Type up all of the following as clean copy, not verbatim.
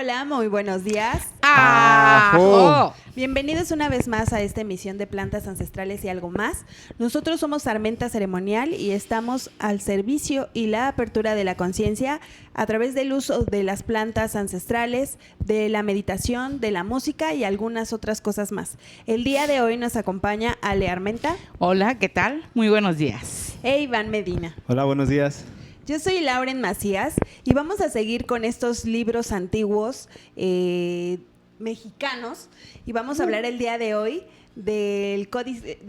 Hola, muy buenos días. ¡Ajo! Bienvenidos una vez más a esta emisión de Plantas Ancestrales y algo más. Nosotros somos Sarmenta Ceremonial y estamos al servicio y la apertura de la conciencia a través del uso de las plantas ancestrales, de la meditación, de la música y algunas otras cosas más. El día de hoy nos acompaña Ale Armenta. Hola, ¿qué tal? Muy buenos días. E Iván Medina. Hola, buenos días. Yo soy Lauren Macías y vamos a seguir con estos libros antiguos mexicanos y vamos a hablar el día de hoy del códice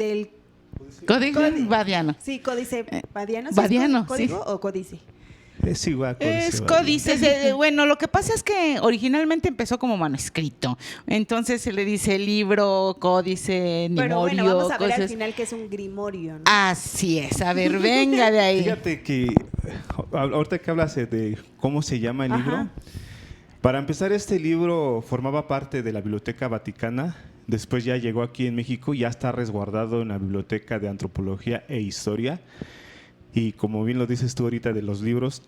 Códice Badiano. Sí, códice Badiano. ¿Sí Badiano, es código sí. o códice? Es igual. Es códice. Bueno, lo que pasa es que originalmente empezó como manuscrito. Entonces se le dice libro, códice, Pero nimorio. bueno, vamos a ver al cosas. final que es un grimorio, ¿no? Así es. A ver, venga de ahí. Fíjate que ahorita que hablas de cómo se llama el Ajá. libro, para empezar, este libro formaba parte de la Biblioteca Vaticana. Después ya llegó aquí en México, ya está resguardado en la Biblioteca de Antropología e Historia. Y como bien lo dices tú ahorita de los libros,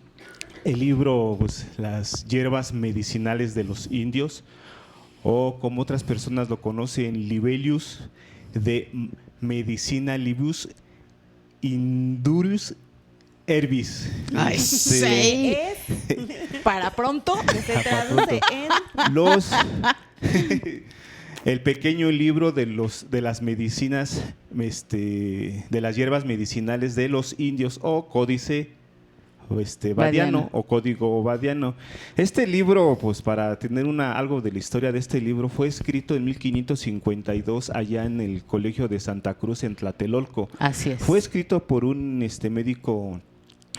el libro, pues, las hierbas medicinales de los indios, o como otras personas lo conocen, Libellus de Medicina Libus Indurus Herbis. Ay, sí. Es, Para pronto. se traduce en... Los el pequeño libro de las medicinas, de las hierbas medicinales de los indios, o códice Badiano o código Badiano. Este libro, pues para tener algo de la historia de este libro, fue escrito en 1552 allá en el Colegio de Santa Cruz en Tlatelolco. Así es. Fue escrito por un médico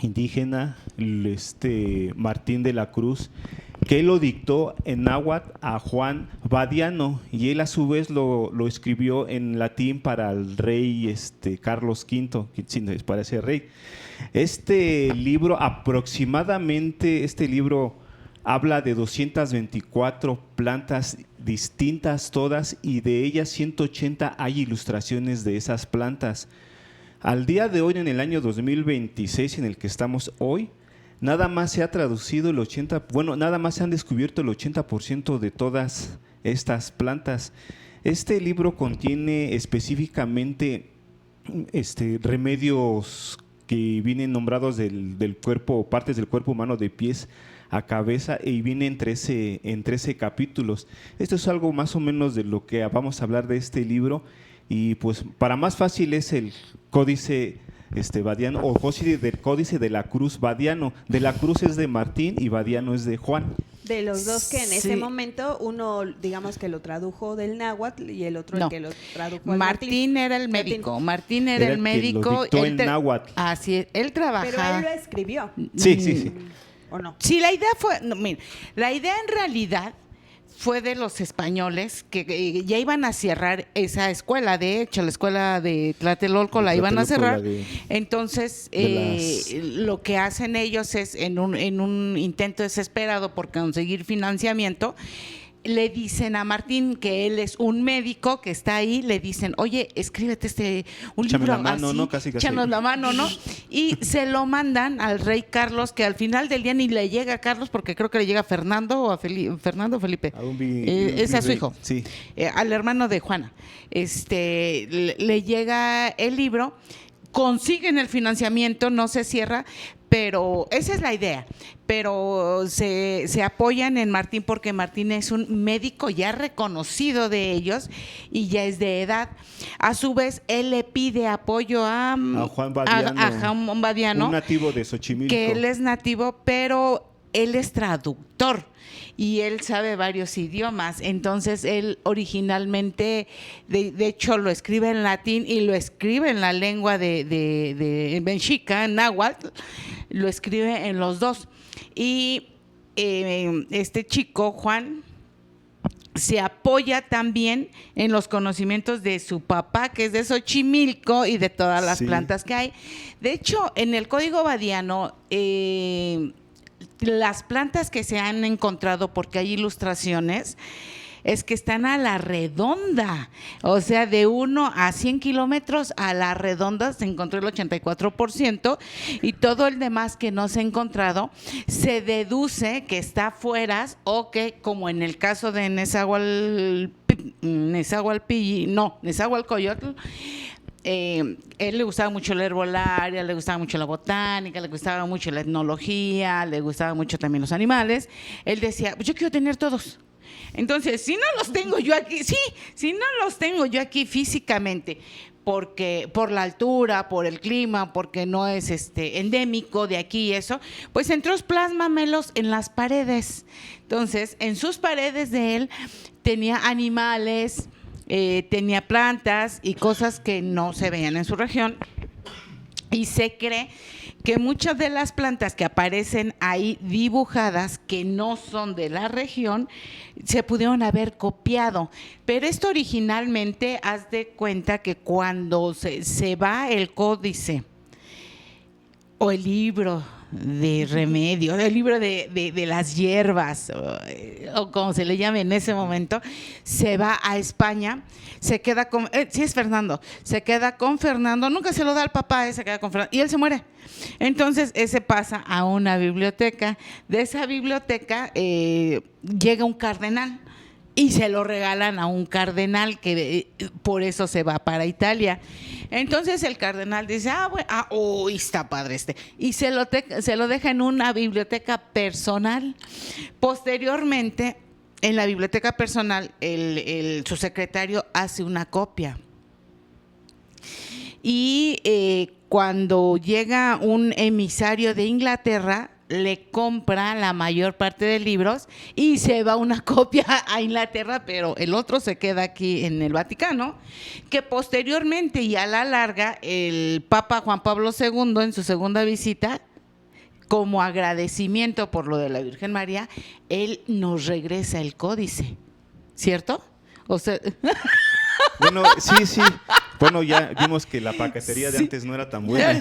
indígena, Martín de la Cruz, que él lo dictó en náhuatl a Juan Badiano, y él a su vez lo escribió en latín para el rey Carlos V, que sí, para ese rey. Este libro habla de 224 plantas distintas todas, y de ellas 180 hay ilustraciones de esas plantas. Al día de hoy, en el año 2026 en el que estamos hoy, nada más se ha traducido nada más se han descubierto el 80% de todas estas plantas. Este libro contiene específicamente remedios que vienen nombrados del cuerpo, partes del cuerpo humano de pies a cabeza, y viene en 13 capítulos. Esto es algo más o menos de lo que vamos a hablar de este libro, y pues para más fácil es el códice Badiano, o códice de la Cruz Badiano. De la Cruz es de Martín y Badiano es de Juan. De los dos que en Sí. ese momento, uno digamos que lo tradujo del náhuatl y el otro No. el que lo tradujo al Martín era el médico. Martín era el que médico. lo dictó en Él náhuatl. Así es. Él trabajaba. Pero él lo escribió, Sí. ¿o no? Sí, la idea fue, no, mira, la idea en realidad fue de los españoles que ya iban a cerrar esa escuela. De hecho, la escuela de Tlatelolco la iban a cerrar. Entonces, lo que hacen ellos es, en un intento desesperado por conseguir financiamiento, le dicen a Martín, que él es un médico que está ahí, le dicen, oye, escríbete un Échame libro la mano, así, ¿no? Casi. échanos la mano, ¿no? Y se lo mandan al rey Carlos, que al final del día ni le llega a Carlos, porque creo que le llega a Fernando o a Fernando o Felipe. Es a su hijo, sí. al hermano de Juana. Le llega el libro, consiguen el financiamiento, no se cierra, pero esa es la idea. Pero se apoyan en Martín, porque Martín es un médico ya reconocido de ellos y ya es de edad. A su vez, él le pide apoyo a Juan Badiano, a Juan Badiano, un nativo de Xochimilco. que él es nativo, pero él es traductor y él sabe varios idiomas. Entonces él originalmente, de hecho, lo escribe en latín y lo escribe en la lengua de mexica, en náhuatl, lo escribe en los dos. Y este chico, Juan, se apoya también en los conocimientos de su papá, que es de Xochimilco, y de todas las plantas que hay. De hecho, en el Código Badiano, las plantas que se han encontrado, porque hay ilustraciones, es que están a la redonda, o sea, de 1 a 100 kilómetros a la redonda se encontró el 84% y todo el demás que no se ha encontrado se deduce que está fuera o que, como en el caso de Nezahualcóyotl, él le gustaba mucho la herbolaria, le gustaba mucho la botánica, le gustaba mucho la etnología, le gustaba mucho también los animales. Él decía, pues yo quiero tener todos. Entonces, si no los tengo yo aquí físicamente, porque por la altura, por el clima, porque no es endémico de aquí y eso, pues entonces plásmamelos en las paredes. Entonces, en sus paredes de él tenía animales, tenía plantas y cosas que no se veían en su región, y se cree que muchas de las plantas que aparecen ahí dibujadas, que no son de la región, se pudieron haber copiado, pero esto originalmente, haz de cuenta que cuando se va el códice o el libro de remedio, el libro de las hierbas, o como se le llame en ese momento, se va a España, se queda con, sí es Fernando, se queda con Fernando, nunca se lo da al papá, se queda con Fernando, y él se muere. Entonces ese pasa a una biblioteca, de esa biblioteca llega un cardenal, y se lo regalan a un cardenal que por eso se va para Italia. Entonces el cardenal dice, está padre y se lo deja en una biblioteca personal. Posteriormente, en la biblioteca personal, su secretario hace una copia. Y cuando llega un emisario de Inglaterra, le compra la mayor parte de libros y se va una copia a Inglaterra, pero el otro se queda aquí en el Vaticano, que posteriormente y a la larga el Papa Juan Pablo II, en su segunda visita, como agradecimiento por lo de la Virgen María, él nos regresa el códice, ¿cierto? O sea, bueno, sí. Bueno, ya vimos que la paquetería de antes no era tan buena.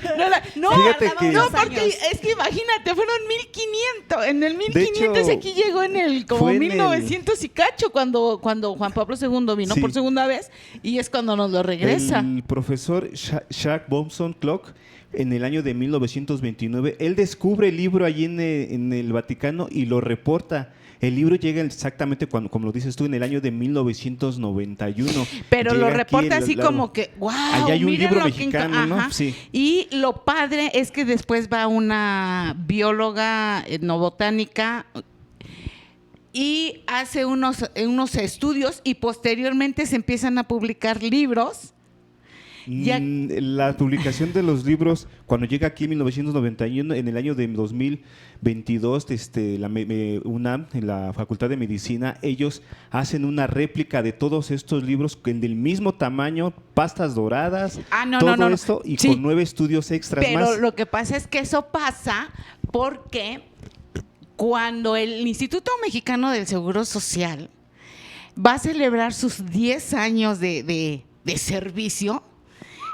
No, Fíjate que porque es que imagínate, fueron 1500. En el 1500 hecho, aquí llegó en el como 1900 y cacho cuando Juan Pablo II vino por segunda vez, y es cuando nos lo regresa. El profesor Jacques Bomson Clock, en el año de 1929, él descubre el libro allí en el Vaticano y lo reporta. El libro llega exactamente cuando, como lo dices tú, en el año de 1991. Pero llega lo reporta así como que, wow, allá hay un libro mexicano, ¿no? Sí. Y lo padre es que después va una bióloga etnobotánica y hace unos estudios, y posteriormente se empiezan a publicar libros. La publicación de los libros, cuando llega aquí en 1991, en el año de 2022, la UNAM, en la Facultad de Medicina, ellos hacen una réplica de todos estos libros del mismo tamaño, pastas doradas, esto, y sí, con 9 estudios extras pero más. Pero lo que pasa es que eso pasa porque cuando el Instituto Mexicano del Seguro Social va a celebrar sus 10 años de servicio,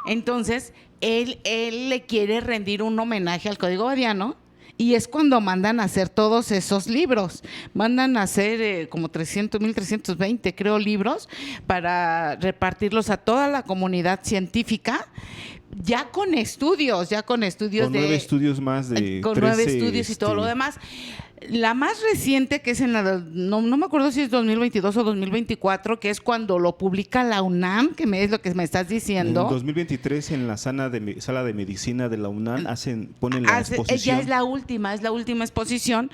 entonces él le quiere rendir un homenaje al Código Badiano, y es cuando mandan a hacer todos esos libros. Mandan a hacer como 1,320, creo, libros para repartirlos a toda la comunidad científica, ya con estudios con 9 estudios más de con 13, 9 estudios y todo lo demás. La más reciente, que es no me acuerdo si es 2022 o 2024, que es cuando lo publica la UNAM, que es lo que me estás diciendo. En 2023, en la sala de medicina de la UNAM ponen la exposición. Ya es la última exposición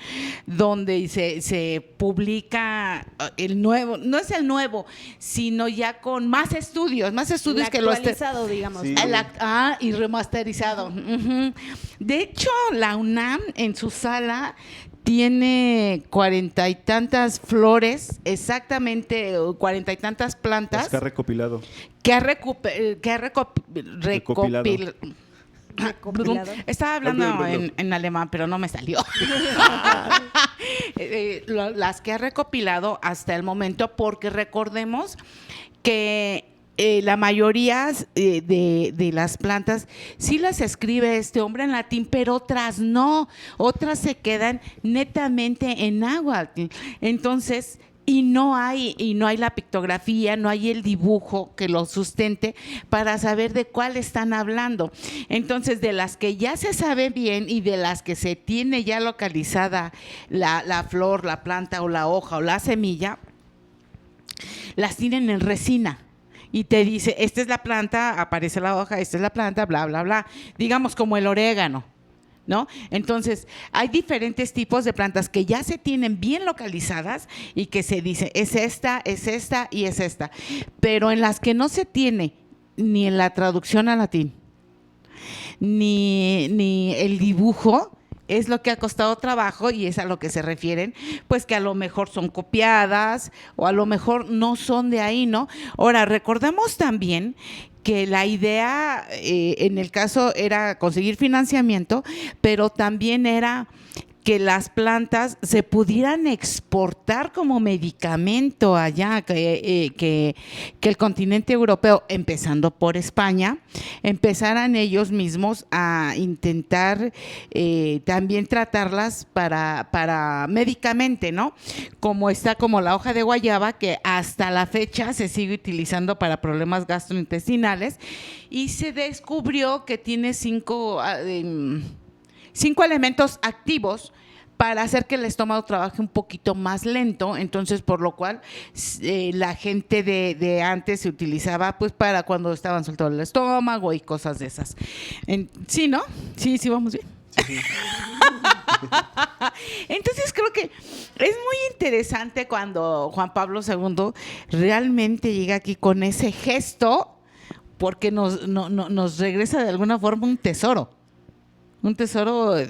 donde se publica el nuevo, no es el nuevo, sino ya con más estudios que lo actualizado, digamos. Sí. Y remasterizado. Uh-huh. De hecho, la UNAM en su sala tiene 40 y tantas flores, exactamente 40 y tantas plantas. Las que ha recopilado. Recopilado. Estaba hablando en alemán, pero no me salió. Las que ha recopilado hasta el momento, porque recordemos que la mayoría de las plantas sí las escribe este hombre en latín, pero otras no, otras se quedan netamente en náhuatl. Entonces, y no hay la pictografía, no hay el dibujo que lo sustente para saber de cuál están hablando. Entonces, de las que ya se sabe bien y de las que se tiene ya localizada la flor, la planta o la hoja o la semilla, las tienen en resina. Y te dice, esta es la planta, aparece la hoja, esta es la planta, bla, bla, bla. Digamos como el orégano, ¿no? Entonces, hay diferentes tipos de plantas que ya se tienen bien localizadas y que se dice, es esta y es esta. Pero en las que no se tiene ni en la traducción al latín, ni el dibujo, es lo que ha costado trabajo y es a lo que se refieren, pues que a lo mejor son copiadas o a lo mejor no son de ahí, ¿no? Ahora, recordemos también que la idea en el caso era conseguir financiamiento, pero también era que las plantas se pudieran exportar como medicamento allá, que el continente europeo, empezando por España, empezaran ellos mismos a intentar también tratarlas para médicamente, ¿no? Como la hoja de guayaba, que hasta la fecha se sigue utilizando para problemas gastrointestinales, y se descubrió que tiene 5 elementos activos para hacer que el estómago trabaje un poquito más lento, entonces por lo cual la gente de antes se utilizaba pues para cuando estaban soltando el estómago y cosas de esas. ¿Sí, no? Sí, vamos bien. Sí. Entonces creo que es muy interesante cuando Juan Pablo II realmente llega aquí con ese gesto, porque nos regresa de alguna forma un tesoro,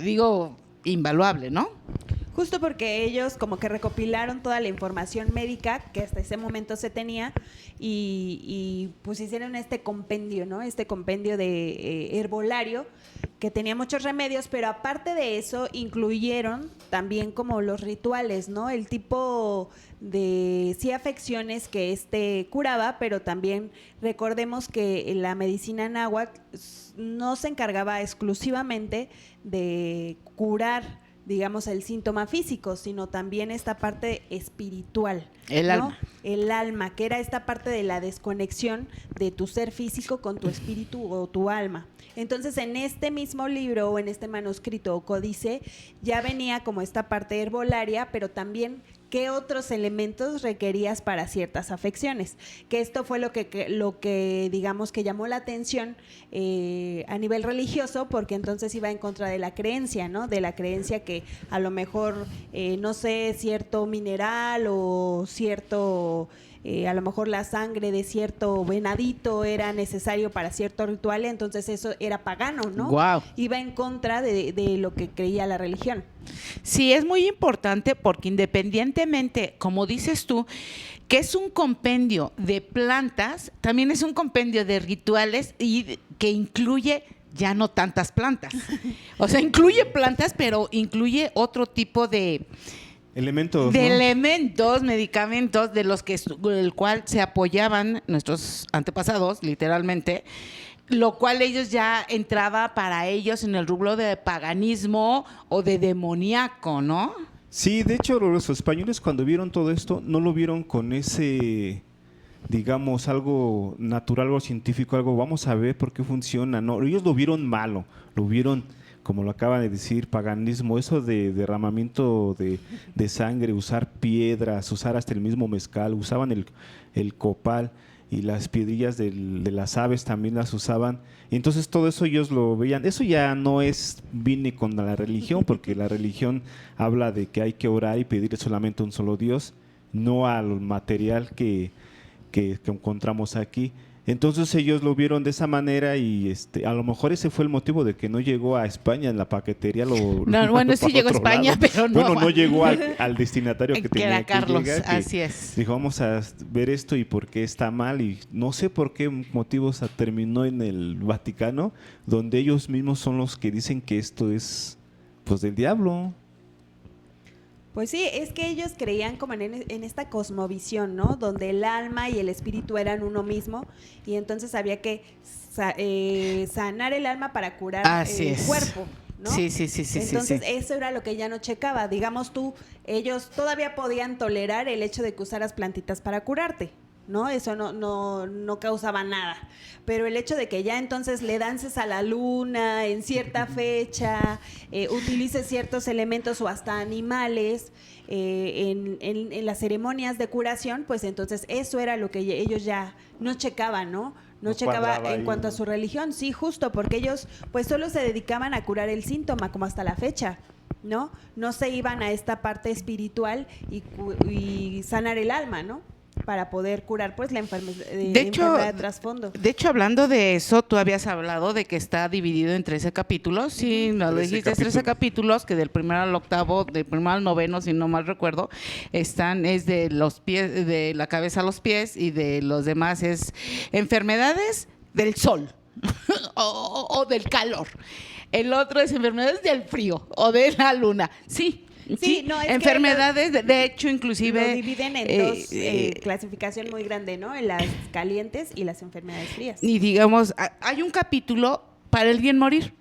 digo, invaluable, ¿no? Justo porque ellos como que recopilaron toda la información médica que hasta ese momento se tenía y pues hicieron este compendio, ¿no? Este compendio de herbolario que tenía muchos remedios, pero aparte de eso incluyeron también como los rituales, ¿no? El tipo de sí afecciones que curaba, pero también recordemos que la medicina náhuatl no se encargaba exclusivamente de curar, digamos, el síntoma físico, sino también esta parte espiritual. El alma. El alma, que era esta parte de la desconexión de tu ser físico con tu espíritu o tu alma. Entonces, en este mismo libro o en este manuscrito o códice ya venía como esta parte herbolaria, pero también qué otros elementos requerías para ciertas afecciones. Que esto fue lo que digamos que llamó la atención a nivel religioso, porque entonces iba en contra de la creencia, ¿no? De la creencia que a lo mejor, no sé, cierto mineral o cierto... a lo mejor la sangre de cierto venadito era necesario para cierto ritual, entonces eso era pagano, ¿no? Wow. Iba en contra de lo que creía la religión. Sí, es muy importante porque independientemente, como dices tú, que es un compendio de plantas, también es un compendio de rituales y que incluye ya no tantas plantas. O sea, incluye plantas, pero incluye otro tipo de... elementos, de ¿no? elementos, medicamentos del cual se apoyaban nuestros antepasados, literalmente, lo cual ellos ya entraba para ellos en el rubro de paganismo o de demoníaco, ¿no? Sí, de hecho los españoles cuando vieron todo esto no lo vieron con ese, digamos, algo natural, algo científico, algo vamos a ver por qué funciona, no, ellos lo vieron malo, lo vieron, como lo acaba de decir, paganismo, eso de derramamiento de sangre, usar piedras, usar hasta el mismo mezcal, usaban el copal y las piedrillas de las aves también las usaban. Y entonces todo eso ellos lo veían. Eso ya no viene con la religión, porque la religión habla de que hay que orar y pedir solamente a un solo Dios, no al material que encontramos aquí. Entonces ellos lo vieron de esa manera y a lo mejor ese fue el motivo de que no llegó a España en la paquetería. Bueno, sí llegó a España, pero no. Bueno, no llegó al destinatario que tenía era Carlos, que llegar. así es. Dijo, vamos a ver esto y por qué está mal. Y no sé por qué motivos terminó en el Vaticano, donde ellos mismos son los que dicen que esto es pues del diablo. Pues sí, es que ellos creían como en esta cosmovisión, ¿no? Donde el alma y el espíritu eran uno mismo y entonces había que sanar el alma para curar el cuerpo. ¿no? Sí. Entonces, eso era lo que ella no checaba. Digamos tú, ellos todavía podían tolerar el hecho de que usaras plantitas para curarte, ¿no? Eso no causaba nada. Pero el hecho de que ya entonces le dances a la luna en cierta fecha, utilices ciertos elementos o hasta animales en las ceremonias de curación, pues entonces eso era lo que ellos ya no checaban, ¿no? No checaba en ahí, cuanto a ¿no? su religión, sí, justo, porque ellos pues solo se dedicaban a curar el síntoma, como hasta la fecha, ¿no? No se iban a esta parte espiritual y sanar el alma, ¿no? Para poder curar pues la enfermedad de trasfondo. De hecho, hablando de eso, tú habías hablado de que está dividido en 13 capítulos. Sí, nos lo dijiste, 13 capítulos, que del primero al octavo, del primero al noveno, si no mal recuerdo, es de los pies, de la cabeza a los pies, y de los demás es enfermedades del sol o del calor. El otro es enfermedades del frío o de la luna. Sí, no, es enfermedades, de hecho, inclusive lo dividen en dos clasificación muy grande, ¿no? En las calientes y las enfermedades frías. Y digamos, hay un capítulo para el bien morir.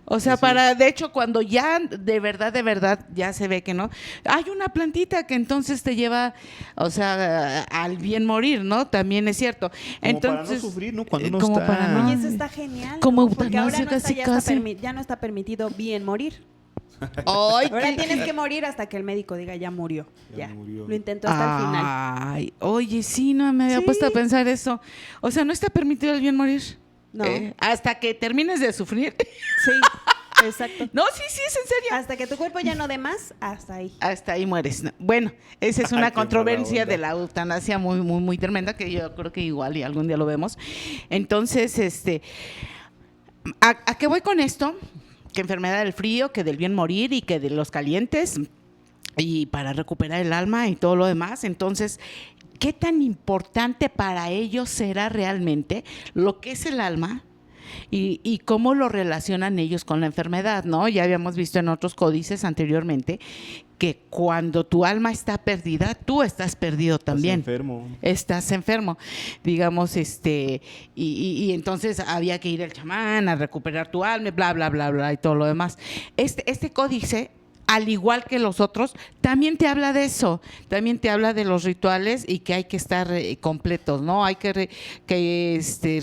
O sea, de hecho, cuando ya de verdad, ya se ve que no, hay una plantita que entonces te lleva, o sea, al bien morir, ¿no? También es cierto. Como entonces, para no sufrir, ¿no? Cuando uno como está... para no- Y eso está genial, Como ¿no? Porque ahora eutanasia, no está, casi. ya no está permitido bien morir. ¡Ay, Ahora qué- tienes que morir hasta que el médico diga ya murió. Ya Ya. murió. Lo intentó hasta el final. Ay, oye, sí, no me había Sí. puesto a pensar eso. O sea, ¿no está permitido el bien morir? No. Hasta que termines de sufrir. Sí, exacto. No, sí, es en serio. Hasta que tu cuerpo ya no dé más, hasta ahí. Hasta ahí mueres. No. Bueno, esa es Ay, una qué controversia mala onda. de la eutanasia muy tremenda, que yo creo que igual y algún día lo vemos. Entonces, ¿a qué voy con esto? Que enfermedad del frío, que del bien morir y que de los calientes, y para recuperar el alma y todo lo demás. Entonces, ¿qué tan importante para ellos será realmente lo que es el alma? Y cómo lo relacionan ellos con la enfermedad, ¿no? Ya habíamos visto en otros códices anteriormente que cuando tu alma está perdida, tú estás perdido también. Estás enfermo, digamos, y entonces había que ir al chamán a recuperar tu alma, bla, y todo lo demás. Este códice, al igual que los otros, también te habla de eso, también te habla de los rituales y que hay que estar completos, ¿no? Hay que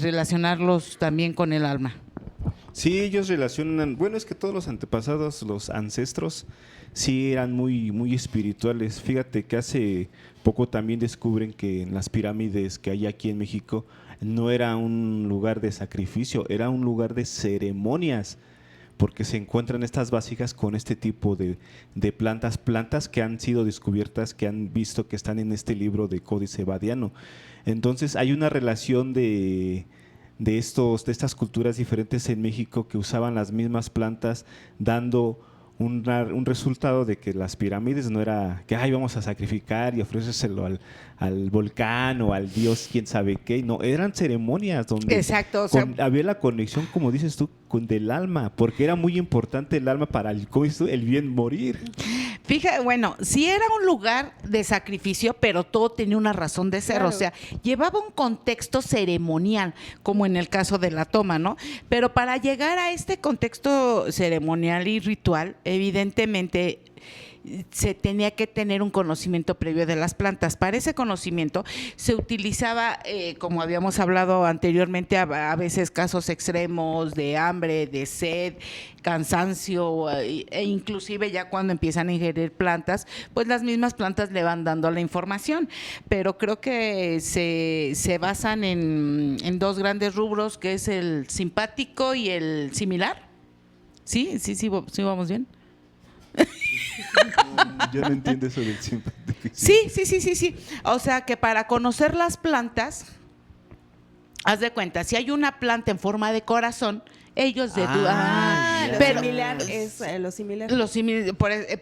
relacionarlos también con el alma. Sí, ellos relacionan, bueno, es que todos los antepasados, los ancestros, sí eran muy espirituales. Fíjate que hace poco también descubren que en las pirámides que hay aquí en México no era un lugar de sacrificio, era un lugar de ceremonias, porque se encuentran estas vasijas con este tipo de plantas que han sido descubiertas, que han visto que están en este libro de Códice Badiano. Entonces hay una relación de estas culturas diferentes en México que usaban las mismas plantas, dando un resultado de que las pirámides no era que vamos a sacrificar y ofrecérselo al volcán o al dios quién sabe qué, no, eran ceremonias donde Exacto, había la conexión, como dices tú, del alma, porque era muy importante el alma para el bien morir. Fíjate, bueno, sí era un lugar de sacrificio, pero todo tenía una razón de ser, Claro. O sea, llevaba un contexto ceremonial, como en el caso de la toma, ¿no? Pero para llegar a este contexto ceremonial y ritual, evidentemente se tenía que tener un conocimiento previo de las plantas. Para ese conocimiento se utilizaba, como habíamos hablado anteriormente, a veces casos extremos de hambre, de sed, cansancio, e inclusive ya cuando empiezan a ingerir plantas, pues las mismas plantas le van dando la información. Pero creo que se basan en dos grandes rubros, que es el simpático y el similar. Sí, vamos bien. Yo no entiendo eso del simpático. Sí. O sea, que para conocer las plantas, haz de cuenta, si hay una planta en forma de corazón, ellos Lo pero similar es lo similar.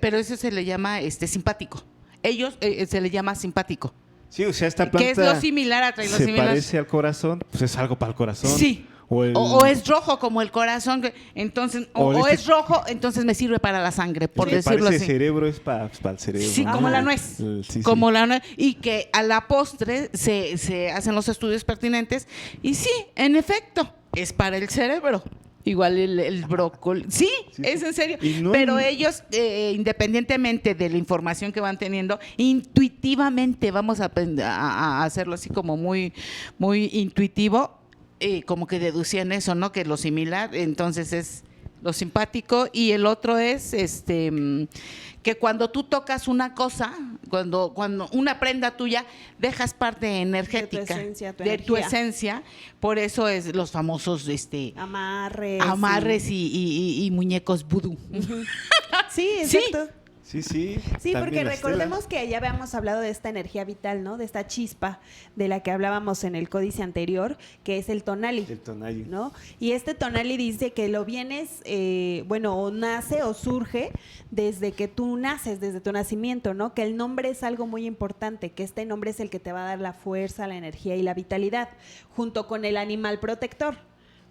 pero eso se le llama simpático. Ellos se le llama simpático. Sí, o sea, esta planta Que es lo similar a se parece al corazón, pues es algo para el corazón. Sí. O es rojo como el corazón, entonces o es rojo, entonces me sirve para la sangre, por decirlo parece así. cerebro es para el cerebro. Sí, como la nuez. Como la nuez. Y que a la postre se hacen los estudios pertinentes. Y sí, en efecto, es para el cerebro. igual el brócoli. Sí, es en serio. Pero ellos, independientemente de la información que van teniendo, intuitivamente vamos a hacerlo así como muy, muy intuitivo, como que deducían eso, ¿no? Que lo similar, entonces es lo simpático, y el otro es que cuando tú tocas una cosa, cuando una prenda tuya, dejas parte energética de tu esencia, por eso es los famosos amarres y muñecos vudú. Sí, exacto. Sí. Sí, porque recordemos que ya habíamos hablado de esta energía vital, ¿no? De esta chispa de la que hablábamos en el códice anterior, que es el tonali. El tonali. ¿No? Y este tonali dice que lo vienes, o nace o surge desde que tú naces, desde tu nacimiento, ¿no? Que el nombre es algo muy importante, que este nombre es el que te va a dar la fuerza, la energía y la vitalidad, junto con el animal protector,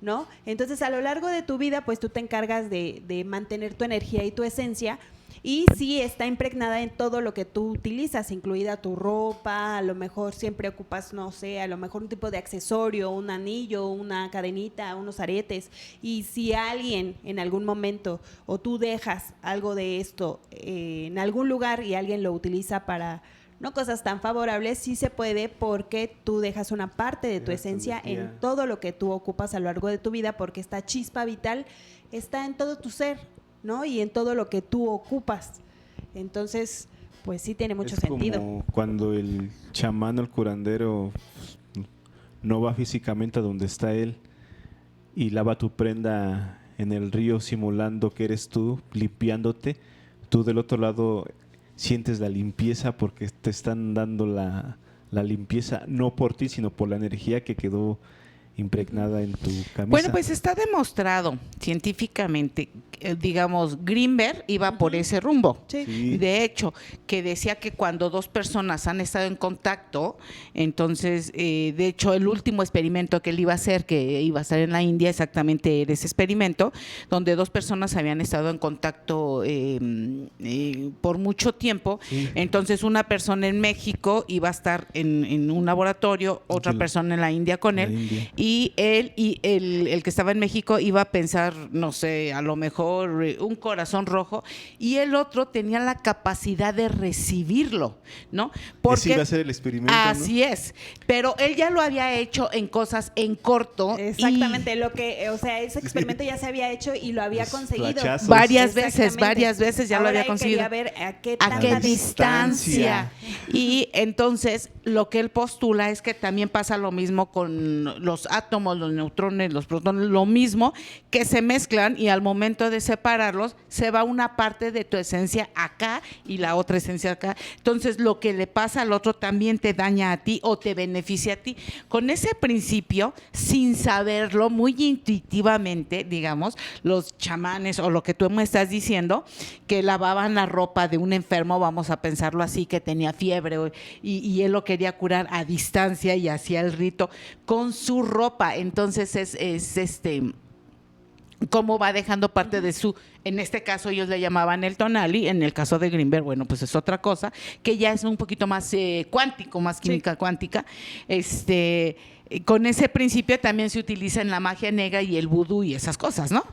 ¿no? Entonces, a lo largo de tu vida, pues tú te encargas de mantener tu energía y tu esencia. Y sí está impregnada en todo lo que tú utilizas, incluida tu ropa, a lo mejor siempre ocupas, no sé, a lo mejor un tipo de accesorio, un anillo, una cadenita, unos aretes. Y si alguien en algún momento o tú dejas algo de esto en algún lugar y alguien lo utiliza para no cosas tan favorables, sí se puede, porque tú dejas una parte de tu esencia en todo lo que tú ocupas a lo largo de tu vida, porque esta chispa vital está en todo tu ser, ¿no? Y en todo lo que tú ocupas. Entonces, pues sí tiene mucho sentido. Como cuando el chamán o el curandero no va físicamente a donde está él y lava tu prenda en el río simulando que eres tú, limpiándote, tú del otro lado sientes la limpieza porque te están dando la limpieza, no por ti, sino por la energía que quedó impregnada en tu camisa. Bueno, pues está demostrado científicamente, digamos, Greenberg iba por ese rumbo. Sí. De hecho, que decía que cuando dos personas han estado en contacto, entonces, de hecho, el último experimento que él iba a hacer, que iba a estar en la India, exactamente era ese experimento, donde dos personas habían estado en contacto por mucho tiempo. Sí. Entonces, una persona en México iba a estar en un laboratorio, otra persona en la India con él, y él y el que estaba en México iba a pensar, no sé, a lo mejor un corazón rojo, y el otro tenía la capacidad de recibirlo, ¿no? Porque ese iba a ser el experimento, así, ¿no? Es, pero él ya lo había hecho en cosas en corto. Exactamente, ese experimento ya se había hecho y lo había conseguido varias veces ya. Ahora lo había conseguido. Quería ver a qué distancia. Y entonces lo que él postula es que también pasa lo mismo con los átomos, los neutrones, los protones, lo mismo, que se mezclan y al momento de separarlos se va una parte de tu esencia acá y la otra esencia acá. Entonces lo que le pasa al otro también te daña a ti o te beneficia a ti. Con ese principio, sin saberlo, muy intuitivamente, digamos, los chamanes o lo que tú me estás diciendo, que lavaban la ropa de un enfermo, vamos a pensarlo así, que tenía fiebre y él lo quería curar a distancia y hacía el rito con su ropa. Entonces es cómo va dejando parte de su, en este caso ellos le llamaban el tonali, en el caso de Greenberg, bueno, pues es otra cosa, que ya es un poquito más cuántico, más química cuántica. Con ese principio también se utiliza en la magia negra y el vudú y esas cosas, ¿no?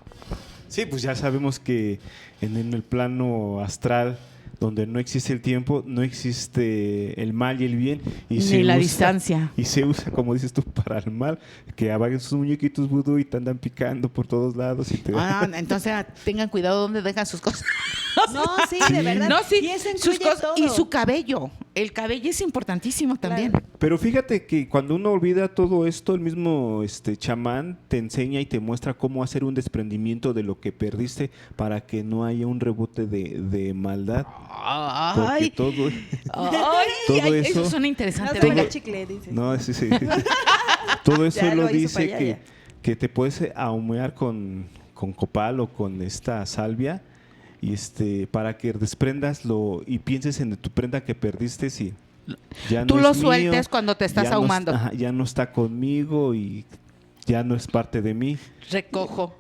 Sí, pues ya sabemos que en el plano astral, donde no existe el tiempo, no existe el mal y el bien. Y ni la distancia. Y se usa, como dices tú, para el mal, que apagan sus muñequitos vudú y te andan picando por todos lados. Entonces tengan cuidado donde dejan sus cosas. No, sí, de verdad. No, sí, y eso sus cosas todo. y su cabello. El cabello es importantísimo también. Claro. Pero fíjate que cuando uno olvida todo esto, el mismo chamán te enseña y te muestra cómo hacer un desprendimiento de lo que perdiste para que no haya un rebote de maldad. Ay, todo eso suena interesante. No, chicle, dice. No, sí. Todo eso ya lo hizo dice para allá, que te puedes ahumear con copal o con esta salvia y para que desprendas y pienses en tu prenda que perdiste, sí. Ya tú no lo es mío, sueltes cuando te estás ahumando. Ya no está conmigo y ya no es parte de mí. Recojo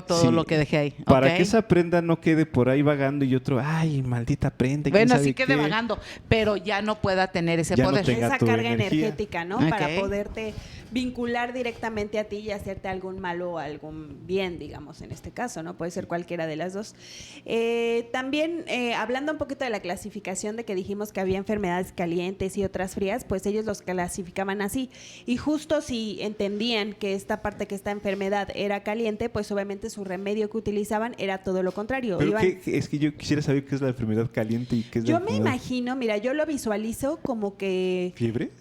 todo lo que dejé ahí. Para que esa prenda no quede por ahí vagando y otro, ay, maldita prenda. Bueno, sí quede vagando, pero ya no pueda tener ese poder. No esa carga energética, ¿no? Okay. Para poderte vincular directamente a ti y hacerte algún malo o algún bien, digamos, en este caso, ¿no? Puede ser cualquiera de las dos. También, hablando un poquito de la clasificación de que dijimos que había enfermedades calientes y otras frías, pues ellos los clasificaban así. Y justo si entendían que esta parte, que esta enfermedad era caliente, pues obviamente su remedio que utilizaban era todo lo contrario. Pero es que yo quisiera saber qué es la enfermedad caliente y qué es la Yo me enfermedad... imagino, mira, yo lo visualizo como que... ¿Fiebre?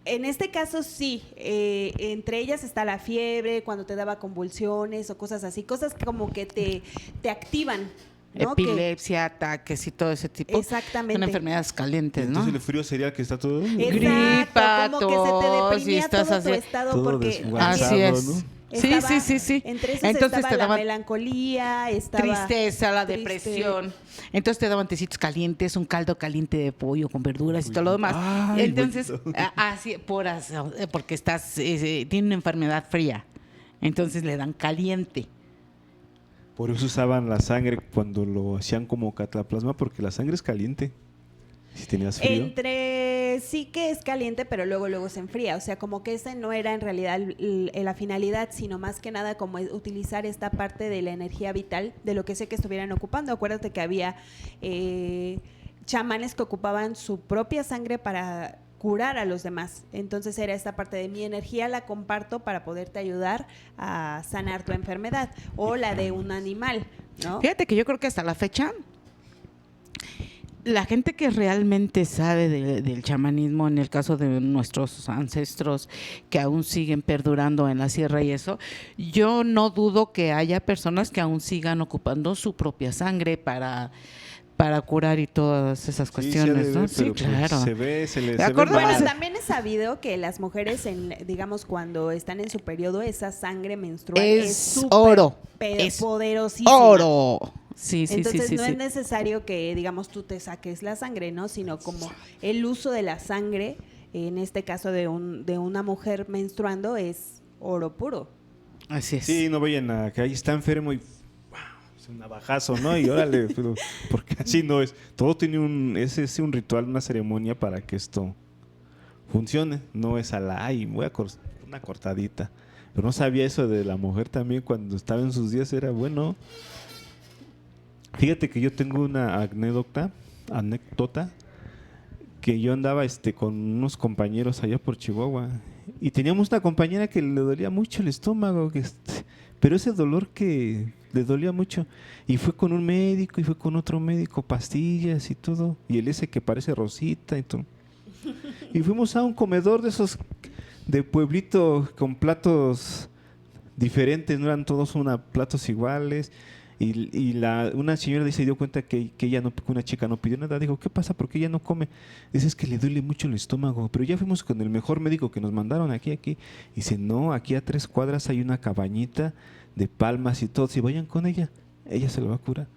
En este caso sí, entre ellas está la fiebre, cuando te daba convulsiones o cosas así, cosas que como que te activan, ¿no? Epilepsia, ataques y todo ese tipo. Exactamente. Son enfermedades calientes, ¿no? Entonces el frío sería que está todo... Gripa, como que se te tos, deprimía y estás todo tu así- estado todo porque desguazado, Así es. ¿no? Sí. Entre esos Entonces estaba te la daban melancolía, estaba tristeza, la triste. depresión. Entonces te daban tecitos calientes, un caldo caliente de pollo con verduras y todo lo demás. Ay, Entonces, bonito. así, porque estás, tiene una enfermedad fría. Entonces le dan caliente. Por eso usaban la sangre cuando lo hacían como cataplasma, porque la sangre es caliente. Si tenías frío. Sí que es caliente, pero luego se enfría. O sea, como que ese no era en realidad la finalidad, sino más que nada como utilizar esta parte de la energía vital de lo que sé que estuvieran ocupando. Acuérdate que había chamanes que ocupaban su propia sangre para curar a los demás. Entonces era esta parte de mi energía la comparto para poderte ayudar a sanar tu enfermedad o la de un animal, ¿no? Fíjate que yo creo que hasta la fecha la gente que realmente sabe del chamanismo, en el caso de nuestros ancestros que aún siguen perdurando en la sierra y eso, yo no dudo que haya personas que aún sigan ocupando su propia sangre para curar y todas esas cuestiones, ¿no? Sí, claro. Se ve, se ve Acordamos- Bueno, mal. también es sabido que las mujeres, digamos, cuando están en su periodo, esa sangre menstrual Es es súper oro. Es poderosísima. ¡Oro! Sí. Entonces no sí. es necesario que, digamos, tú te saques la sangre, ¿no? Sino como el uso de la sangre, en este caso de una mujer menstruando, es oro puro. Así es. Sí, no vayan a que ahí está enfermo y ¡wow! Es un navajazo, ¿no? Y órale, pero porque así no es. Todo tiene es un ritual, una ceremonia para que esto funcione. No es ay, voy a una cortadita. Pero no sabía eso de la mujer también cuando estaba en sus días, era bueno. Fíjate que yo tengo una anécdota que yo andaba con unos compañeros allá por Chihuahua y teníamos una compañera que le dolía mucho el estómago, pero ese dolor que le dolía mucho y fue con un médico y fue con otro médico, pastillas y todo, y el ese que parece rosita y todo. Y fuimos a un comedor de esos de pueblito con platos diferentes, no eran todos platos iguales. Y una señora se dio cuenta que ella no, que una chica no pidió nada. Dijo, ¿qué pasa? ¿Por qué ella no come? Dice, es que le duele mucho el estómago. Pero ya fuimos con el mejor médico que nos mandaron aquí. Y dice, no, aquí a 3 cuadras hay una cabañita de palmas y todo. Si vayan con ella se lo va a curar.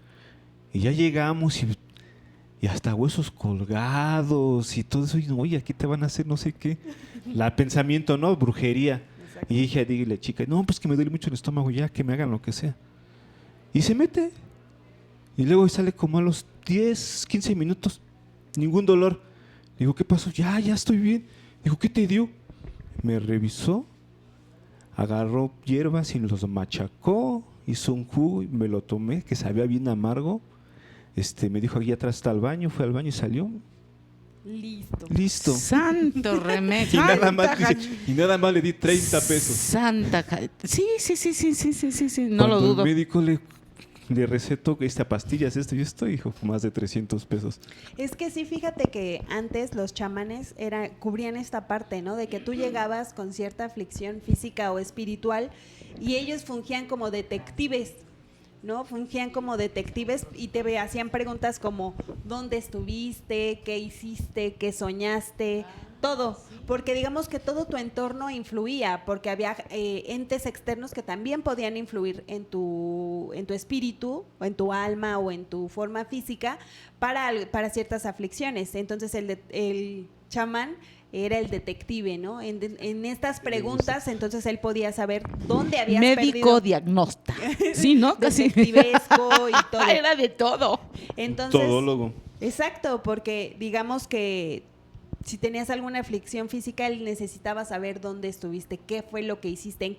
Y ya llegamos y hasta huesos colgados y todo eso. Y oye, aquí te van a hacer no sé qué. Pensamiento, ¿no? Brujería. Exacto. Y dije, dile, chica, no, pues que me duele mucho el estómago, ya que me hagan lo que sea. Y se mete. Y luego sale como a los 10, 15 minutos. Ningún dolor. Digo, ¿qué pasó? Ya estoy bien. Digo, ¿qué te dio? Me revisó. Agarró hierbas y los machacó. Hizo un jugo y me lo tomé, que sabía bien amargo. Me dijo, aquí atrás está el baño. Fue al baño y salió. Listo. Santo remedio. Y nada más le di 30 pesos. Sí. No lo Cuando dudo. el médico le recetó pastillas, y esto, dijo, más de 300 pesos. Es que sí, fíjate que antes los chamanes cubrían esta parte, ¿no? De que tú llegabas con cierta aflicción física o espiritual y ellos fungían como detectives, ¿no? Fungían como detectives y te hacían preguntas como ¿dónde estuviste? ¿Qué hiciste? ¿Qué soñaste? Todo, porque digamos que todo tu entorno influía, porque había entes externos que también podían influir en tu espíritu, o en tu alma, o en tu forma física, para ciertas aflicciones. Entonces el chamán era el detective, ¿no? En estas preguntas, entonces él podía saber dónde habías Médico perdido. diagnóstico. Sí, ¿no? Casi. Detectivesco y todo. Era de todo. Entonces, Todólogo. exacto, porque digamos que si tenías alguna aflicción física, él necesitaba saber dónde estuviste, qué fue lo que hiciste, en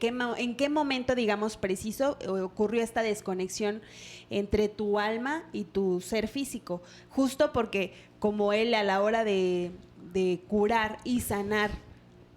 qué momento, digamos, preciso ocurrió esta desconexión entre tu alma y tu ser físico. Justo porque como él a la hora de curar y sanar,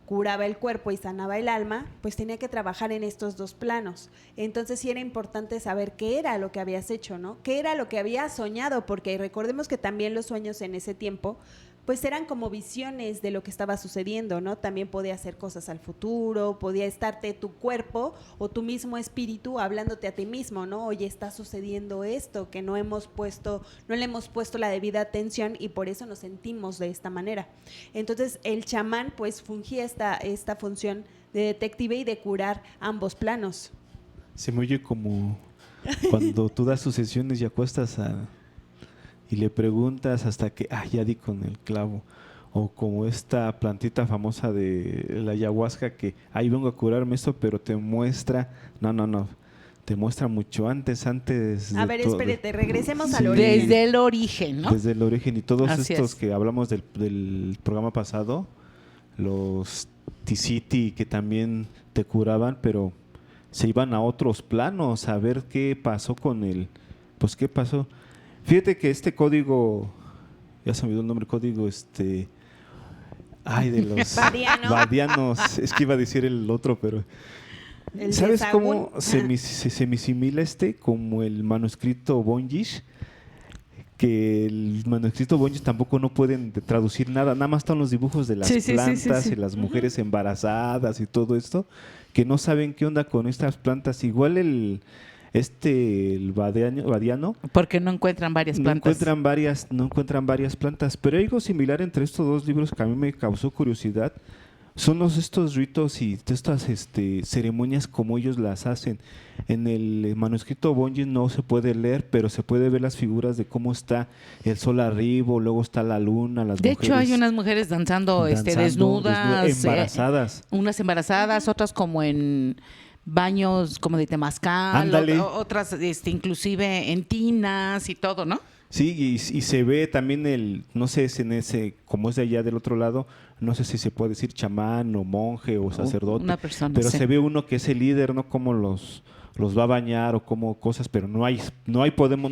curaba el cuerpo y sanaba el alma, pues tenía que trabajar en estos dos planos. Entonces sí era importante saber qué era lo que habías hecho, ¿no? Qué era lo que habías soñado, porque recordemos que también los sueños en ese tiempo pues eran como visiones de lo que estaba sucediendo, ¿no? También podía hacer cosas al futuro, podía estarte tu cuerpo o tu mismo espíritu hablándote a ti mismo, ¿no? Oye, está sucediendo esto que no le hemos puesto la debida atención y por eso nos sentimos de esta manera. Entonces, el chamán pues fungía esta función de detective y de curar ambos planos. Se me oye como cuando tú das tus sesiones y acuestas y le preguntas hasta que, ya di con el clavo. O como esta plantita famosa de la ayahuasca que, ahí vengo a curarme esto, pero te muestra, no, te muestra mucho antes A ver, espérate, regresemos Sí. al origen. Desde el origen, ¿no? Desde el origen. Y todos Así estos es. que hablamos del programa pasado, los Ticiti que también te curaban, pero se iban a otros planos a ver qué pasó con el, pues qué pasó. Fíjate que este código, ya se me olvidó el nombre, código de los Badianos, es que iba a decir el otro, pero El ¿sabes de cómo Sahagún. se me asimila como el manuscrito Bonyish? Que el manuscrito Bonyish tampoco no pueden traducir nada más están los dibujos de las plantas y las mujeres embarazadas y todo esto, que no saben qué onda con estas plantas. Igual el badiano Porque no encuentran varias plantas. no encuentran varias plantas, pero hay algo similar entre estos dos libros que a mí me causó curiosidad. Son estos ritos y estas ceremonias como ellos las hacen. En el manuscrito Bonji no se puede leer, pero se puede ver las figuras de cómo está el sol arriba, luego está la luna, las De mujeres. hecho, hay unas mujeres danzando, desnudas, embarazadas. unas embarazadas, otras como en baños como de temazcal, Ándale. otras inclusive en tinas y todo, ¿no? Sí, y se ve también no sé si como es de allá del otro llado, no sé si se puede decir chamán o monje o sacerdote. Una persona, pero sí. se ve uno que es el líder, ¿no? Cómo los va a bañar o como cosas, pero no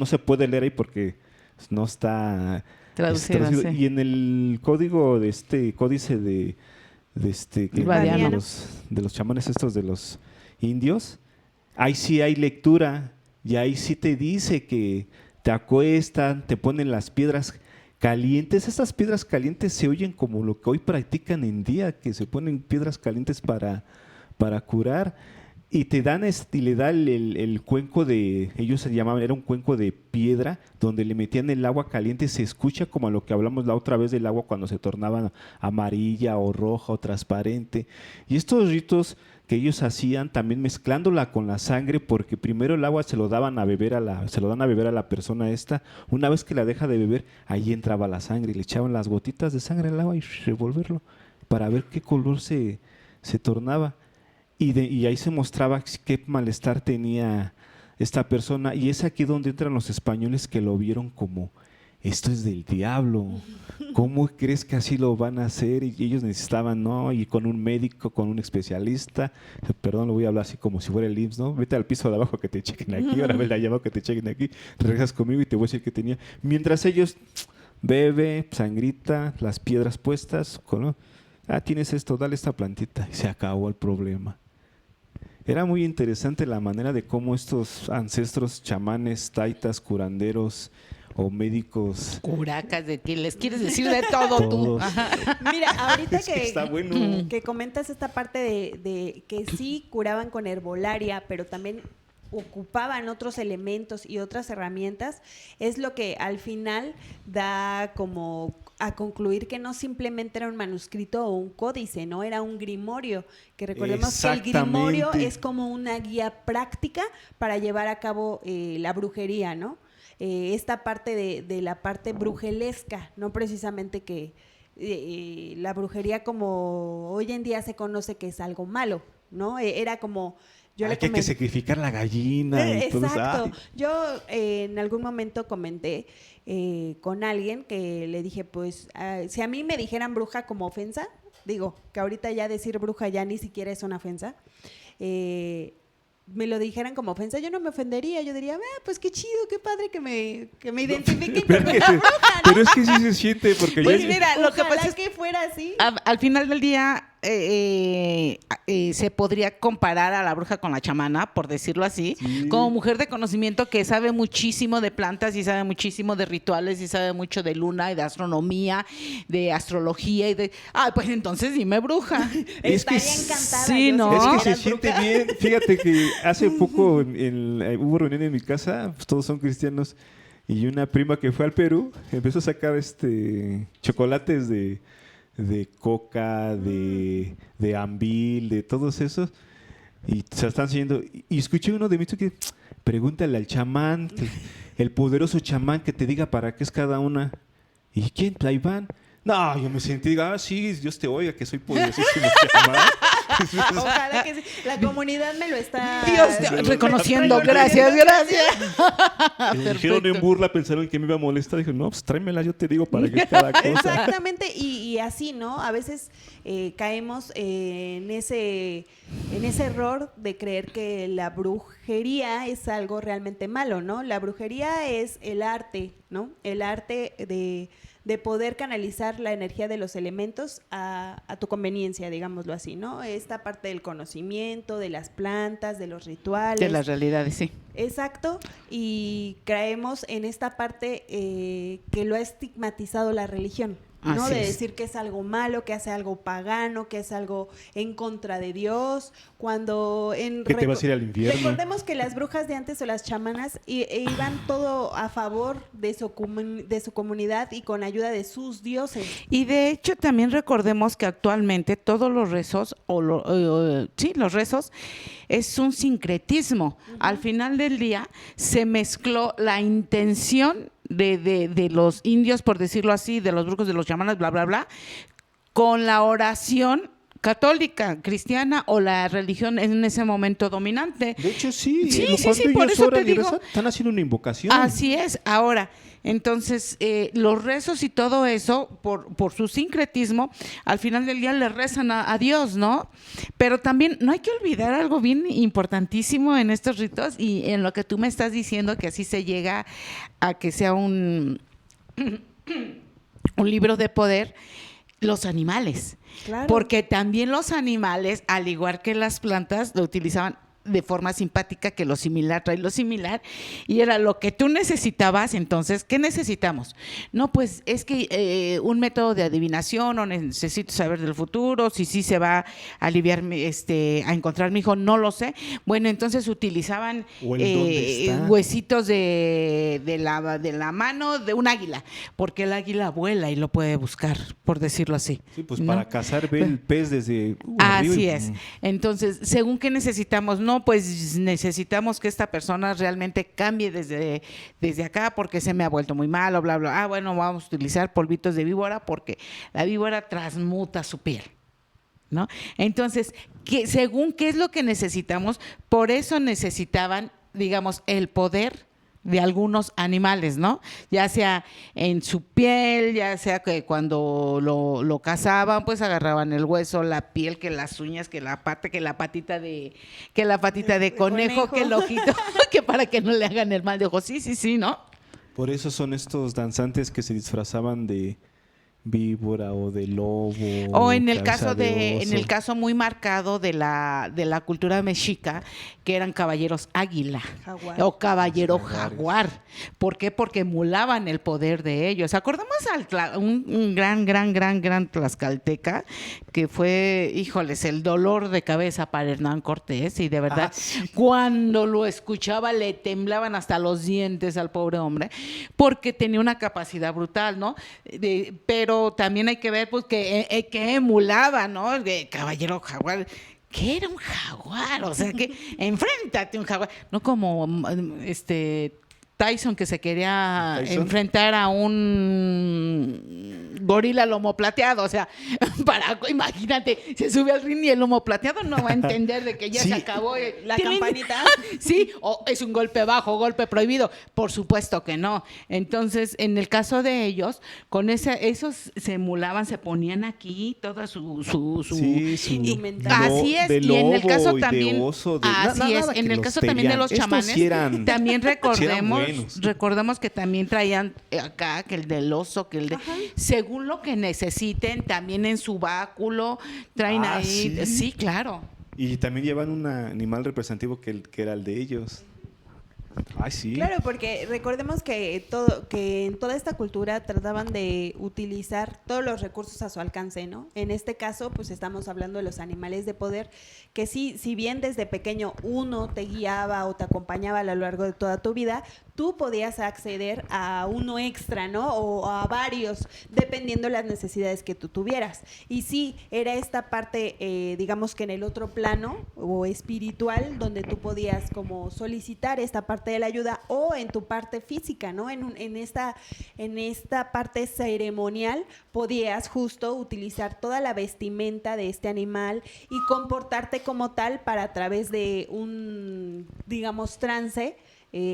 se puede leer ahí porque no está Traducida, traducido. sí. Y en el código de códice Badiano. de los chamanes estos de los indios, ahí sí hay lectura y ahí sí te dice que te acuestan, te ponen las piedras calientes. Estas piedras calientes se oyen como lo que hoy practican en día, que se ponen piedras calientes para curar. Y te dan y le da el cuenco ellos se llamaban, era un cuenco de piedra donde le metían el agua caliente. Se escucha como a lo que hablamos la otra vez del agua cuando se tornaba amarilla o roja o transparente. Y estos ritos que ellos hacían también mezclándola con la sangre, porque primero el agua se lo dan a beber a la persona esta. Una vez que la deja de beber, ahí entraba la sangre y le echaban las gotitas de sangre al agua y revolverlo para ver qué color se tornaba. Y ahí se mostraba qué malestar tenía esta persona. Y es aquí donde entran los españoles que lo vieron como, esto es del diablo. ¿Cómo crees que así lo van a hacer? Y ellos necesitaban, ¿no? Y con un médico, con un especialista. Perdón, lo voy a hablar así como si fuera el IMSS, ¿no? Vete al piso de abajo que te chequen aquí, ahora ve allá abajo que te chequen aquí. Regresas conmigo y te voy a decir qué tenía. Mientras ellos, bebe, sangrita, las piedras puestas, ¿no? Tienes esto, dale esta plantita. Y se acabó el problema. Era muy interesante la manera de cómo estos ancestros chamanes, taitas, curanderos o médicos. Curacas, de ti, les quieres decir de todo tú. Todos. Mira, ahorita Es que está bueno. que comentas esta parte de que sí curaban con herbolaria, pero también ocupaban otros elementos y otras herramientas, es lo que al final da como a concluir que no simplemente era un manuscrito o un códice, no era un grimorio, que recordemos que el grimorio es como una guía práctica para llevar a cabo la brujería, ¿no? Esta parte de la parte brujelesca, no precisamente que la brujería como hoy en día se conoce que es algo malo, ¿no? Era como Yo le que hay que sacrificar la gallina y todo eso. Exacto. Yo en algún momento comenté con alguien que le dije, pues, si a mí me dijeran bruja como ofensa, digo, que ahorita ya decir bruja ya ni siquiera es una ofensa, me lo dijeran como ofensa, yo no me ofendería, yo diría, pues qué chido, qué padre que me identifiquen como una bruja, ¿no? Pero es que sí se siente, porque Pues ya... mira, lo que pasa es que fuera así. al final del día se podría comparar a la bruja con la chamana, por decirlo así, Sí. como mujer de conocimiento que sabe muchísimo de plantas y sabe muchísimo de rituales y sabe mucho de luna y de astronomía, de astrología y de... pues entonces dime bruja. Es que Estaría encantada. sí, yo ¿no? si Es que me se dijeras siente bruja. bien. Fíjate que hace poco hubo reunión en mi casa, pues todos son cristianos, y una prima que fue al Perú empezó a sacar chocolates de coca, de ambil, de todos esos, y se están enseñando. Y escuché uno de mis que pregúntale al chamán, el poderoso chamán, que te diga para qué es cada una. ¿Y quién? Ahí van. No, yo me sentí, sí, Dios te oiga, que soy poderosísimo chamán. Ojalá que sí. La comunidad me lo está Reconociendo, gracias. Me dijeron en burla, pensaron que me iba a molestar. Dije, no, pues tráemela, yo te digo para qué cada cosa. Exactamente, y así, ¿no? A veces caemos en ese error de creer que la brujería es algo realmente malo, ¿no? La brujería es el arte, ¿no? El arte de poder canalizar la energía de los elementos a tu conveniencia, digámoslo así, ¿no? Esta parte del conocimiento, de las plantas, de los rituales. De las realidades, sí. Exacto, y creemos en esta parte que lo ha estigmatizado la religión, ¿no? Así De es. decir que es algo malo, que hace algo pagano, que es algo en contra de Dios, cuando Que te vas a ir al infierno. Recordemos que las brujas de antes o las chamanas iban todo a favor de su comunidad y con ayuda de sus dioses. Y de hecho también recordemos que actualmente todos los rezos, los rezos, es un sincretismo. Al final del día se mezcló la intención de los indios, por decirlo así, de los brujos, de los chamanes, bla, bla, bla, con la oración católica, cristiana o la religión en ese momento dominante. De hecho, sí. Sí, Cuando por ellos eso oran te y digo. rezan, están haciendo una invocación. Así es. Ahora, entonces, los rezos y todo eso, por su sincretismo, al final del día le rezan a Dios, ¿no? Pero también no hay que olvidar algo bien importantísimo en estos ritos y en lo que tú me estás diciendo, que así se llega a que sea un libro de poder, los animales. Claro. Porque también los animales, al igual que las plantas, lo utilizaban de forma simpática, que lo similar trae lo similar, y era lo que tú necesitabas. Entonces, ¿qué necesitamos? No, pues es que un método de adivinación, o necesito saber del futuro, si sí se va a aliviar, a encontrar mi hijo, no lo sé. Bueno, entonces utilizaban O el dónde está. huesitos de la mano de un águila, porque el águila vuela y lo puede buscar, por decirlo así. Sí, pues ¿no? para cazar, ve el pez desde arriba Así y- es. Entonces, según qué necesitamos, no, pues necesitamos que esta persona realmente cambie desde acá porque se me ha vuelto muy malo, bla, bla. Bueno, vamos a utilizar polvitos de víbora porque la víbora transmuta su piel, ¿no? Entonces, según qué es lo que necesitamos, por eso necesitaban, digamos, el poder de algunos animales, ¿no? Ya sea en su piel, ya sea que cuando lo cazaban, pues agarraban el hueso, la piel, que las uñas, que la pata, que la patita de conejo, que el ojito, que para que no le hagan el mal de ojo. Sí, ¿no? Por eso son estos danzantes que se disfrazaban de víbora o de lobo. O en el cabeza caso de en el oso. caso muy marcado de la cultura mexica, que eran caballeros águila Jaguar. o caballero Los jaguares. jaguar. ¿Por qué? Porque emulaban el poder de ellos. Acordamos un gran tlaxcalteca que fue, híjoles, el dolor de cabeza para Hernán Cortés, y de verdad, cuando lo escuchaba le temblaban hasta los dientes al pobre hombre, porque tenía una capacidad brutal, ¿no? Pero también hay que ver pues que emulaba, ¿no? El caballero jaguar. ¿Qué era un jaguar? O sea, que enfréntate a un jaguar. No como Tyson, que se quería ¿Tyson? enfrentar a un gorila lomo plateado, o sea, imagínate, se sube al ring y el lomo plateado no va a entender de que ya se acabó la campanita. Sí, o es un golpe bajo, golpe prohibido, por supuesto que no. Entonces, en el caso de ellos, con esos se emulaban, se ponían aquí toda su así es, y en el caso también así es, en el caso también de los chamanes, también recordemos que también traían acá que el del oso, que el de según lo que necesiten, también en su báculo traen ahí, sí, claro. Y también llevan un animal representativo que era el de ellos. Ay, sí. Claro, porque recordemos que en toda esta cultura trataban de utilizar todos los recursos a su alcance, ¿no? En este caso, pues estamos hablando de los animales de poder, que sí, si bien desde pequeño uno te guiaba o te acompañaba a lo largo de toda tu vida, tú podías acceder a uno extra, ¿no? O a varios, dependiendo de las necesidades que tú tuvieras. Y sí, era esta parte, digamos que en el otro plano o espiritual, donde tú podías como solicitar esta parte de la ayuda, o en tu parte física, ¿no? En esta parte ceremonial podías justo utilizar toda la vestimenta de este animal y comportarte como tal para, a través de un, digamos, trance,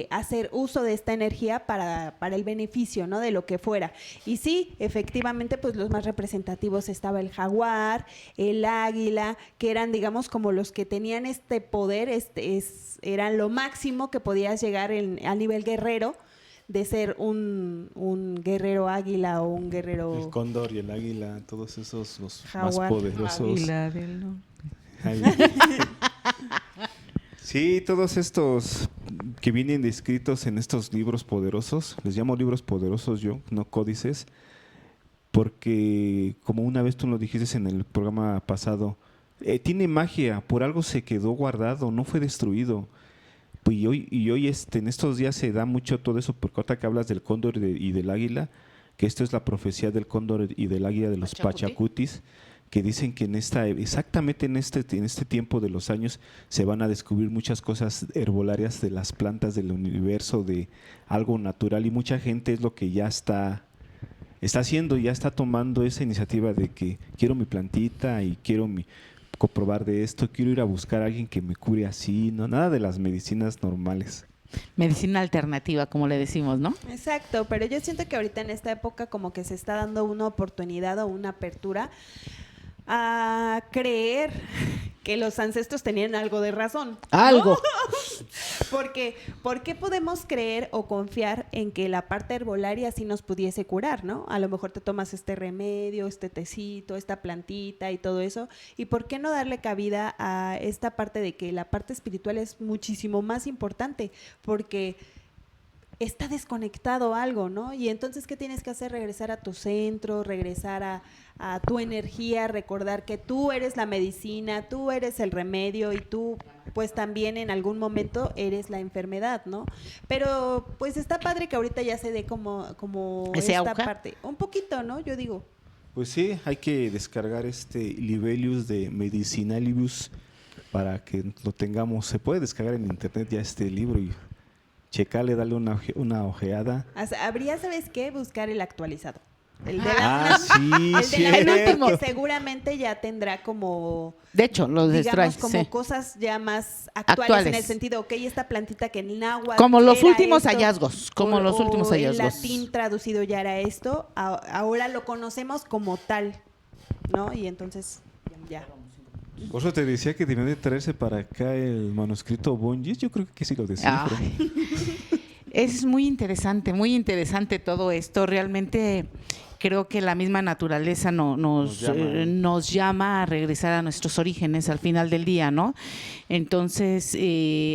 hacer uso de esta energía para el beneficio, ¿no? De lo que fuera. Y sí, efectivamente, pues los más representativos estaba el jaguar, el águila, que eran, digamos, como los que tenían este poder, eran lo máximo que podías llegar a nivel guerrero, de ser un guerrero águila o un guerrero... El cóndor y el águila, todos esos los jaguar, más poderosos. Águila del norte. Sí, todos estos que vienen descritos en estos libros poderosos, les llamo libros poderosos yo, no códices, porque como una vez tú lo dijiste en el programa pasado, tiene magia, por algo se quedó guardado, no fue destruido. Y hoy en estos días se da mucho todo eso, porque ahorita que hablas del cóndor y del águila, que esto es la profecía del cóndor y del águila de los Pachacutis, que dicen que exactamente en este tiempo de los años se van a descubrir muchas cosas herbolarias de las plantas del universo, de algo natural, y mucha gente es lo que ya está haciendo, ya está tomando esa iniciativa de que quiero mi plantita y quiero comprobar de esto, quiero ir a buscar a alguien que me cure así, no, nada de las medicinas normales. Medicina alternativa, como le decimos, ¿no? Exacto, pero yo siento que ahorita en esta época como que se está dando una oportunidad o una apertura a creer que los ancestros tenían algo de razón, ¿no? Algo. Porque, ¿por qué podemos creer o confiar en que la parte herbolaria sí nos pudiese curar, ¿no? A lo mejor te tomas este remedio, este tecito, esta plantita y todo eso. ¿Y por qué no darle cabida a esta parte de que la parte espiritual es muchísimo más importante? Porque está desconectado algo, ¿no? Y entonces, ¿qué tienes que hacer? Regresar a tu centro, regresar a tu energía, recordar que tú eres la medicina, tú eres el remedio y tú pues también en algún momento eres la enfermedad, ¿no? Pero pues está padre que ahorita ya se dé como esta parte, un poquito, ¿no? Yo digo. Pues sí, hay que descargar Libelius de Medicinalibus para que lo tengamos. Se puede descargar en internet ya este libro y checarle, darle una ojeada. Habría, ¿sabes qué? Buscar el actualizado. El de el último, que seguramente ya tendrá como... De hecho, los digamos, como sí, cosas ya más actuales en el sentido, ok, esta plantita que en náhuatl como los era últimos esto, hallazgos, como los últimos hallazgos. En latín traducido ya era esto, ahora lo conocemos como tal, ¿no? Y entonces, ya. Por eso te decía que debían de traerse para acá el manuscrito Bonjis, yo creo que sí lo descifro. Es muy interesante todo esto. Realmente creo que la misma naturaleza nos llama a regresar a nuestros orígenes al final del día, ¿no? Entonces,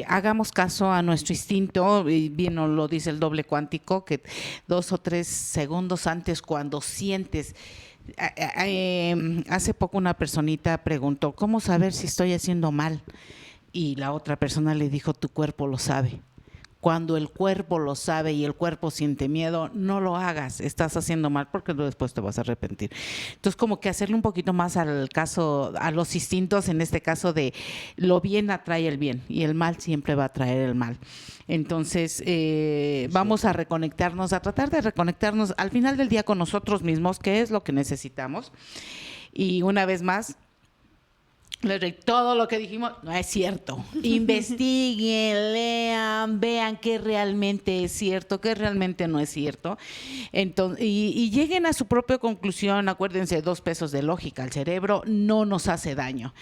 hagamos caso a nuestro instinto, bien nos lo dice el doble cuántico, que 2 o 3 segundos antes, cuando sientes... hace poco una personita preguntó, ¿cómo saber si estoy haciendo mal? Y la otra persona le dijo, tu cuerpo lo sabe. cuando el cuerpo lo sabe y el cuerpo siente miedo, no lo hagas, estás haciendo mal porque después te vas a arrepentir. Entonces, como que hacerle un poquito más al caso, a los instintos, en este caso de lo bien atrae el bien y el mal siempre va a traer el mal. Entonces, vamos a reconectarnos, a tratar de reconectarnos al final del día con nosotros mismos, que es lo que necesitamos. Y una vez más, todo lo que dijimos no es cierto. Investiguen, lean, vean qué realmente es cierto, qué realmente no es cierto. Entonces, y lleguen a su propia conclusión. Acuérdense, 2 pesos de lógica. El cerebro no nos hace daño.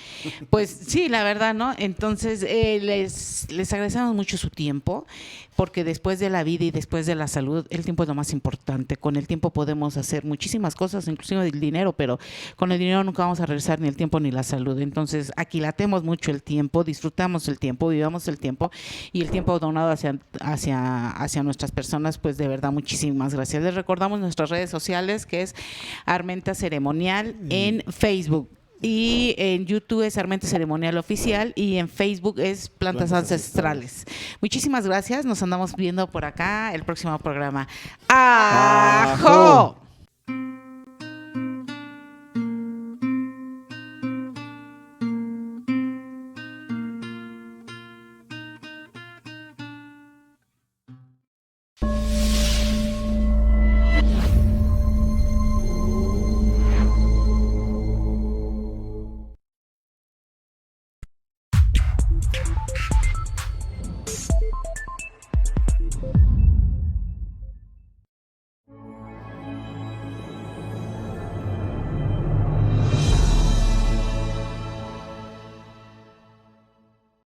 Pues sí, la verdad, ¿no? Entonces, les agradecemos mucho su tiempo, porque después de la vida y después de la salud, el tiempo es lo más importante. Con el tiempo podemos hacer muchísimas cosas, inclusive el dinero, pero con el dinero nunca vamos a regresar ni el tiempo ni la salud. Entonces, aquilatemos mucho el tiempo, disfrutamos el tiempo, vivamos el tiempo, y el tiempo donado hacia nuestras personas, pues de verdad, muchísimas gracias. Les recordamos nuestras redes sociales, que es Armenta Ceremonial en Facebook. Y en YouTube es Armenta Ceremonial Oficial, y en Facebook es Plantas Ancestrales. Muchísimas gracias, nos andamos viendo por acá el próximo programa. ¡Ajo!